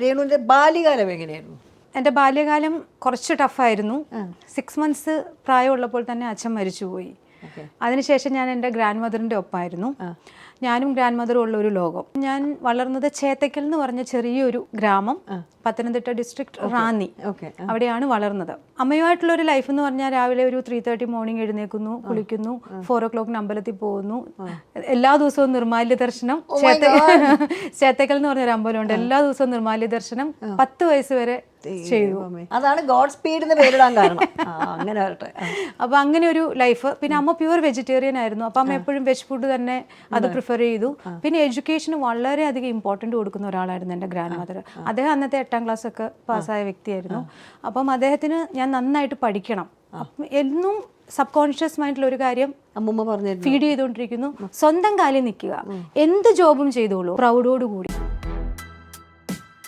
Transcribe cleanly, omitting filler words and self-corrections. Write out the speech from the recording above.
രേണുവിന്റെ ബാല്യകാലം എങ്ങനെയായിരുന്നു? എൻ്റെ ബാല്യകാലം കുറച്ച് ടഫായിരുന്നു. 6 months പ്രായമുള്ളപ്പോൾ തന്നെ അച്ഛൻ മരിച്ചുപോയി. അതിനുശേഷം ഞാൻ എൻ്റെ ഗ്രാൻഡ് മദറിൻ്റെ ഒപ്പമായിരുന്നു. ഞാനും ഗ്രാൻഡ് മദറും ഉള്ള ഒരു ലോകം. ഞാൻ വളർന്നത് ചേത്തക്കൽ എന്ന് പറഞ്ഞ ചെറിയൊരു ഗ്രാമം, പത്തനംതിട്ട ഡിസ്ട്രിക്ട് റാന്നി, അവിടെയാണ് വളർന്നത്. അമ്മയുമായിട്ടുള്ള ഒരു ലൈഫ് എന്ന് പറഞ്ഞാൽ രാവിലെ ഒരു 3:30 മോർണിംഗ് എഴുന്നേൽക്കുന്നു, കുളിക്കുന്നു, 4 o'clock അമ്പലത്തിൽ പോകുന്നു. എല്ലാ ദിവസവും നിർമാല്യ ദർശനം. ചേത്തക്കൽ എന്ന് പറഞ്ഞൊരു അമ്പലമുണ്ട്. എല്ലാ ദിവസവും നിർമാല്യ ദർശനം 10 വയസ്സ് വരെ ചെയ്തു. അതാണ് ഗോഡ് സ്പീഡിന് പേരിടാൻ കാരണം. അങ്ങനെ വരട്ടെ. അപ്പൊ അങ്ങനെ ഒരു ലൈഫ്. പിന്നെ അമ്മ പ്യുവർ വെജിറ്റേറിയൻ ആയിരുന്നു. അപ്പൊ അമ്മ എപ്പോഴും വെജ് ഫുഡ് തന്നെ അത് പ്രിഫർ ചെയ്തു. പിന്നെ എഡ്യൂക്കേഷന് വളരെയധികം ഇമ്പോർട്ടൻറ്റ് കൊടുക്കുന്ന ഒരാളായിരുന്നു എൻ്റെ ഗ്രാൻഡ് മദർ. അദ്ദേഹം അന്നത്തെ 8ാം ക്ലാസ് ഒക്കെ പാസ്സായ വ്യക്തിയായിരുന്നു. അപ്പം അദ്ദേഹത്തിന് ഞാൻ നന്നായിട്ട് പഠിക്കണം, എന്നും സബ് കോൺഷ്യസ് മൈൻഡിൽ ഒരു കാര്യം അമ്മൂമ്മ പറഞ്ഞു ഫീഡ് ചെയ്തുകൊണ്ടിരിക്കുന്നു. സ്വന്തം കാലിൽ നിൽക്കുക, എന്ത് ജോബും ചെയ്തോളൂ, പ്രൗഡോടുകൂടി.